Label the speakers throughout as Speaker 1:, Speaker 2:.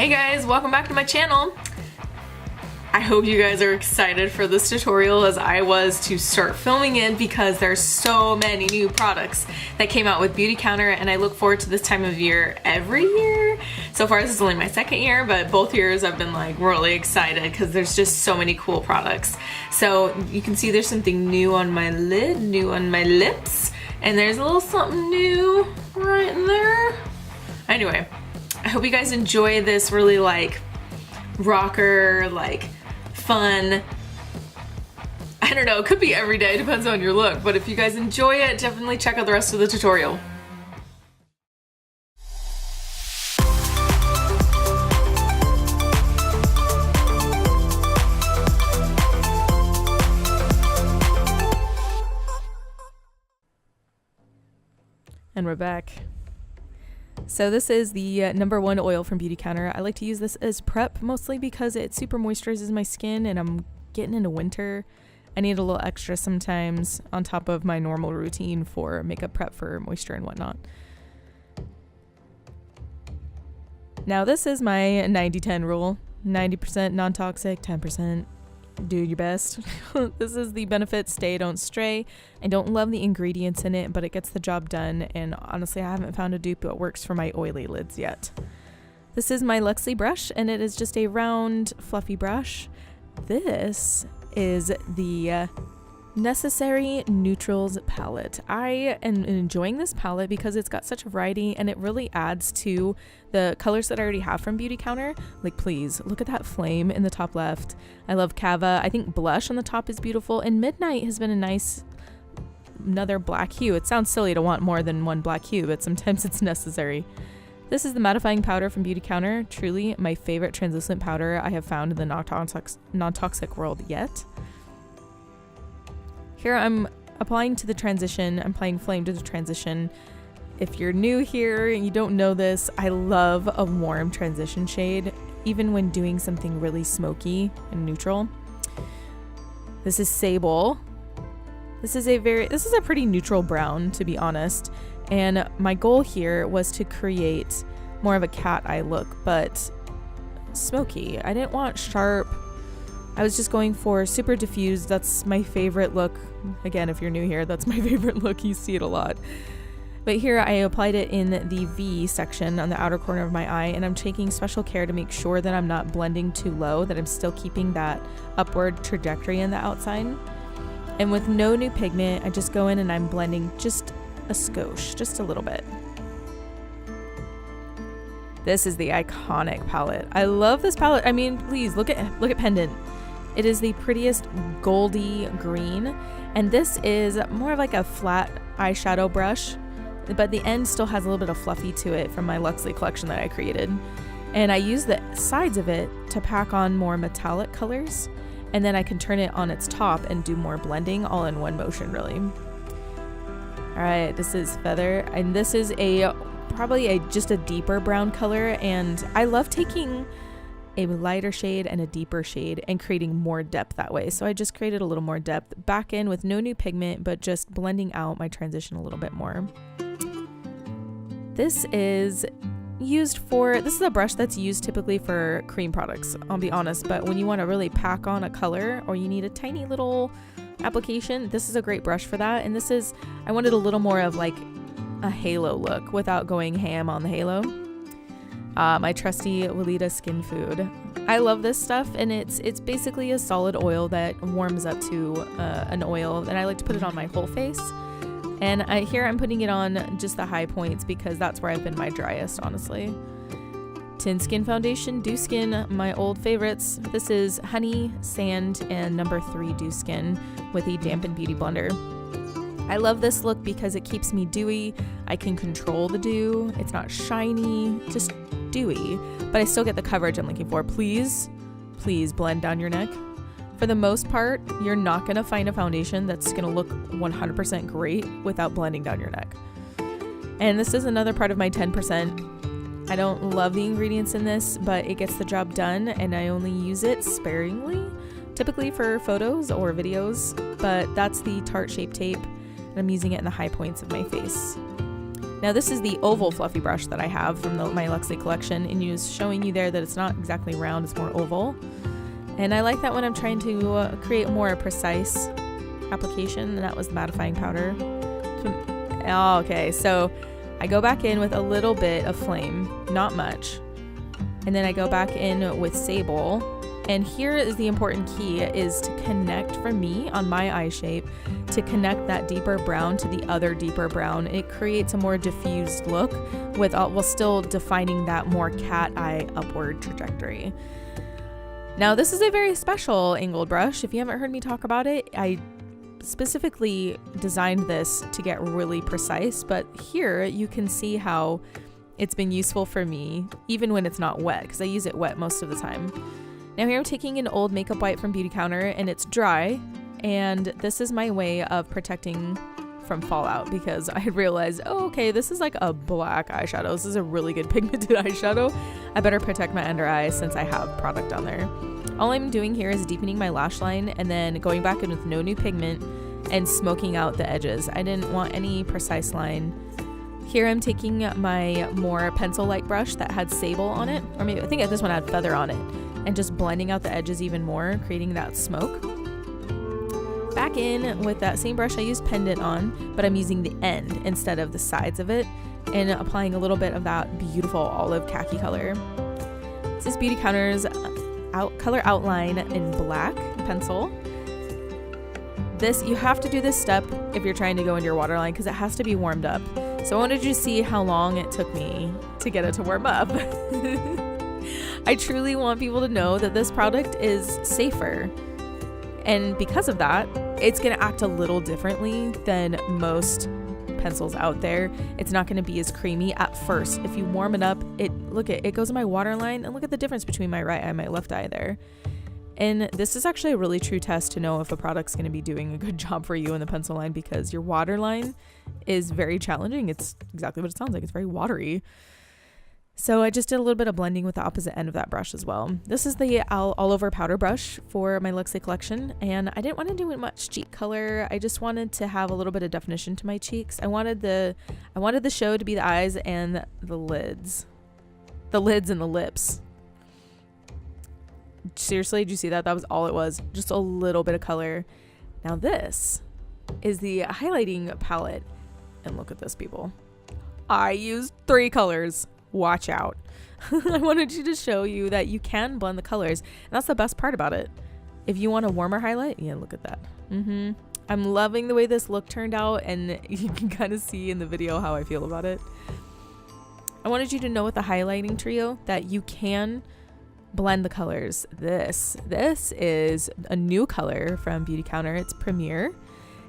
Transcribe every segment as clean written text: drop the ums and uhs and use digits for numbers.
Speaker 1: Hey guys, welcome back to my channel. I hope you guys are excited for this tutorial as I was to start filming it because there's so many new products that came out with Beautycounter, and I look forward to this time of year every year. So far this is only my second year, but both years I've been like really excited because there's just so many cool products. So you can see there's something new on my lid, new on my lips, and there's a little something new right there. Anyway, I hope you guys enjoy this really like rocker, like fun, I don't know, it could be every day, depends on your look, but if you guys enjoy it, definitely check out the rest of the tutorial. And we're back. So this is the #1 oil from Beautycounter. I like to use this as prep mostly because it super moisturizes my skin and I'm getting into winter. I need a little extra sometimes on top of my normal routine for makeup prep for moisture and whatnot. Now this is my 90-10 rule. 90% non-toxic, 10% do your best. This is the Benefit Stay Don't Stray. I don't love the ingredients in it, but it gets the job done, and honestly I haven't found a dupe that works for my oily lids yet. This is my Luxley brush, and it is just a round fluffy brush. This is the Necessary Neutrals palette. I am enjoying this palette because it's got such a variety and it really adds to the colors that I already have from Beautycounter. Like, please look at that flame in the top left. I love Cava. I think blush on the top is beautiful, and Midnight has been a nice another black hue. It sounds silly to want more than one black hue, but sometimes it's necessary. This is the mattifying powder from Beautycounter. Truly my favorite translucent powder I have found in the non-toxic world yet. Here I'm applying to the transition. I'm applying flame to the transition. If you're new here and you don't know this, I love a warm transition shade, even when doing something really smoky and neutral. This is Sable. This is a pretty neutral brown, to be honest. And my goal here was to create more of a cat eye look, but smoky. I didn't want sharp. I was just going for super diffused. That's my favorite look. Again, if you're new here, that's my favorite look. You see it a lot. But here I applied it in the V section on the outer corner of my eye, and I'm taking special care to make sure that I'm not blending too low, that I'm still keeping that upward trajectory in the outside. And with no new pigment, I just go in and I'm blending just a skosh, just a little bit. This is the Iconic palette. I love this palette. I mean, please look at Pendant. It is the prettiest goldy green, and this is more of like a flat eyeshadow brush, but the end still has a little bit of fluffy to it from my Luxley collection that I created. And I use the sides of it to pack on more metallic colors, and then I can turn it on its top and do more blending all in one motion, really. All right, this is Feather, and this is probably just a deeper brown color, and I love taking a lighter shade and a deeper shade and creating more depth that way. So I just created a little more depth back in with no new pigment, but just blending out my transition a little bit more. This is a brush that's used typically for cream products, I'll be honest, but when you want to really pack on a color or you need a tiny little application, this is a great brush for that. And I wanted a little more of like a halo look without going ham on the halo. My trusty Weleda Skin Food. I love this stuff, and it's basically a solid oil that warms up to an oil, and I like to put it on my whole face. And here I'm putting it on just the high points because that's where I've been my driest, honestly. Tin Skin Foundation, Dew Skin, my old favorites. This is Honey, Sand, and #3 Dew Skin with a dampened beauty blender. I love this look because it keeps me dewy. I can control the dew. It's not shiny, just dewy, but I still get the coverage I'm looking for. Please blend down your neck. For the most part, you're not gonna find a foundation that's gonna look 100% great without blending down your neck. And this is another part of my 10%. I don't love the ingredients in this, but it gets the job done, and I only use it sparingly, typically for photos or videos, but that's the Tarte Shape Tape, and I'm using it in the high points of my face. Now this is the oval fluffy brush that I have from my Luxley collection, and he was showing you there that it's not exactly round, it's more oval. And I like that when I'm trying to create more precise application, and that was the mattifying powder. Oh, okay, so I go back in with a little bit of flame, not much. And then I go back in with sable. And here is the important key, is to connect, for me, on my eye shape, to connect that deeper brown to the other deeper brown. It creates a more diffused look while still defining that more cat eye upward trajectory. Now, this is a very special angled brush. If you haven't heard me talk about it, I specifically designed this to get really precise, but here you can see how it's been useful for me, even when it's not wet, because I use it wet most of the time. Now here I'm taking an old makeup wipe from Beautycounter, and it's dry, and this is my way of protecting from fallout, because I realized, oh, okay, this is like a black eyeshadow. This is a really good pigmented eyeshadow. I better protect my under eye since I have product on there. All I'm doing here is deepening my lash line and then going back in with no new pigment and smoking out the edges. I didn't want any precise line. Here I'm taking my more pencil-like brush that had sable on it, or maybe I think this one had feather on it, and just blending out the edges even more, creating that smoke. Back in with that same brush I used Pendant on, but I'm using the end instead of the sides of it, and applying a little bit of that beautiful olive khaki color. This is Beautycounter's color outline in black pencil. This, you have to do this step if you're trying to go into your waterline, because it has to be warmed up. So I wanted you to see how long it took me to get it to warm up. I truly want people to know that this product is safer. And because of that, it's going to act a little differently than most pencils out there. It's not going to be as creamy at first. If you warm it up, it goes in my waterline, and look at the difference between my right eye and my left eye there. And this is actually a really true test to know if a product's going to be doing a good job for you in the pencil line, because your waterline is very challenging. It's exactly what it sounds like. It's very watery. So I just did a little bit of blending with the opposite end of that brush as well. This is the all over powder brush for my Luxley collection, and I didn't want to do much cheek color. I just wanted to have a little bit of definition to my cheeks. I wanted the show to be the eyes and the lids and the lips. Seriously, did you see that? That was all it was. Just a little bit of color. Now this is the highlighting palette. And look at this, people. I used 3 colors. Watch out. I wanted you to show you that you can blend the colors. And that's the best part about it. If you want a warmer highlight, yeah, look at that. I'm loving the way this look turned out, and you can kind of see in the video how I feel about it. I wanted you to know with the highlighting trio that you can blend the colors. This is a new color from Beautycounter. It's Premier,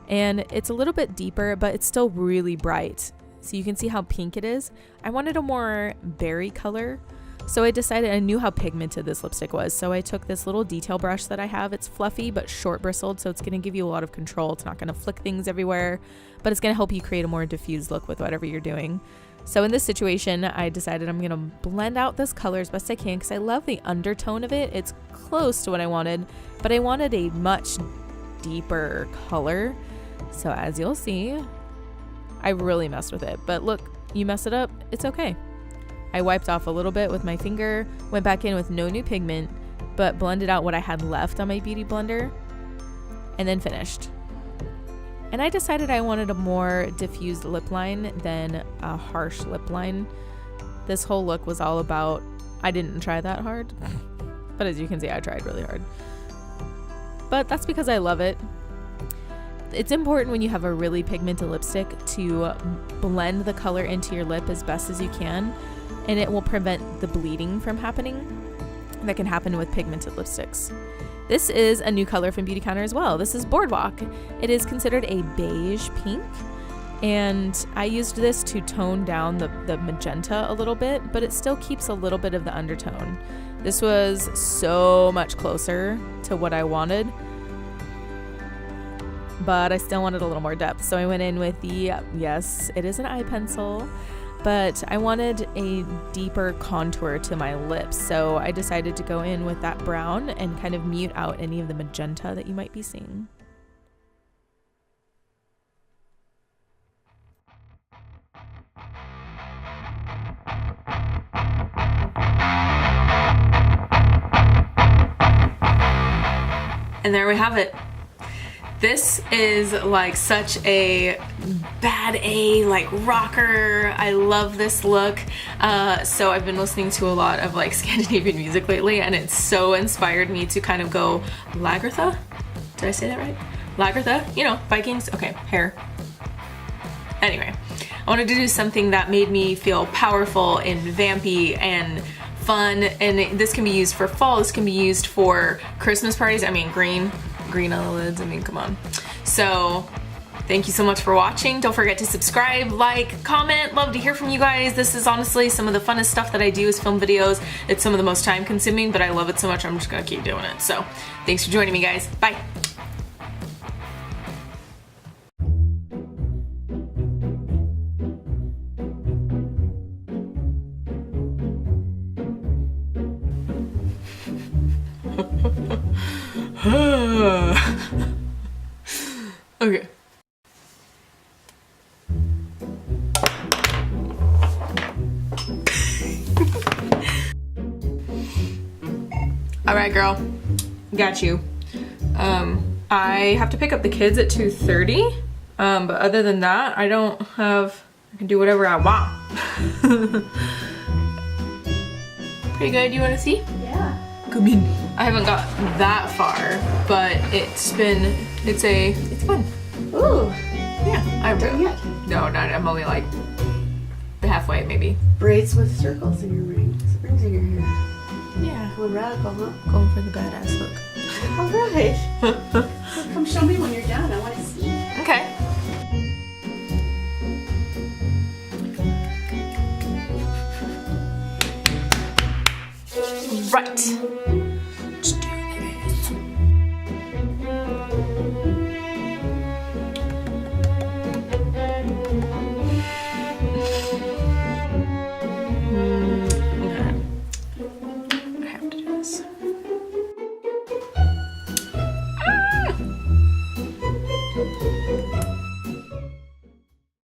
Speaker 1: and it's a little bit deeper, but it's still really bright. So you can see how pink it is. I wanted a more berry color, so I decided, I knew how pigmented this lipstick was, so I took this little detail brush that I have. It's fluffy but short bristled, so it's going to give you a lot of control. It's not going to flick things everywhere, but it's going to help you create a more diffused look with whatever you're doing. So in this situation, I decided I'm going to blend out this color as best I can, because I love the undertone of it. It's close to what I wanted, but I wanted a much deeper color. So as you'll see, I really messed with it, but look, you mess it up, it's okay. I wiped off a little bit with my finger, went back in with no new pigment, but blended out what I had left on my beauty blender, and then finished. And I decided I wanted a more diffused lip line than a harsh lip line. This whole look was all about, I didn't try that hard, but as you can see, I tried really hard. But that's because I love it. It's important when you have a really pigmented lipstick to blend the color into your lip as best as you can, and it will prevent the bleeding from happening that can happen with pigmented lipsticks. This is a new color from Beautycounter as well. This is Boardwalk. It is considered a beige pink, and I used this to tone down the magenta a little bit, but it still keeps a little bit of the undertone. This was so much closer to what I wanted, but I still wanted a little more depth. So I went in with the, yes, it is an eye pencil, but I wanted a deeper contour to my lips. So I decided to go in with that brown and kind of mute out any of the magenta that you might be seeing. And there we have it. This is like such a bad A, like rocker. I love this look. So I've been listening to a lot of like Scandinavian music lately, and it's so inspired me to kind of go Lagertha. Did I say that right? Lagertha, you know, Vikings. Okay, hair. Anyway, I wanted to do something that made me feel powerful and vampy and fun, and this can be used for fall, this can be used for Christmas parties. I mean, green on the lids, I mean, come on. So thank you so much for watching. Don't forget to subscribe, like, comment. Love to hear from you guys. This is honestly some of the funnest stuff that I do is film videos. It's some of the most time consuming, but I love it so much I'm just gonna keep doing it. So thanks for joining me, guys. Bye. Okay. All right, girl, got you. I have to pick up the kids at 2:30, but other than that, I can do whatever I want. Pretty good, you wanna see?
Speaker 2: Yeah.
Speaker 1: Come in. I haven't got that far, but it's fun.
Speaker 2: Ooh.
Speaker 1: Yeah, no, I'm only like halfway maybe.
Speaker 2: Braids with circles in your rings in your hair.
Speaker 1: Yeah.
Speaker 2: Going radical, huh?
Speaker 1: Going for the badass look.
Speaker 2: Alright. Well, come show me when you're done. I want to see.
Speaker 1: Okay. Right.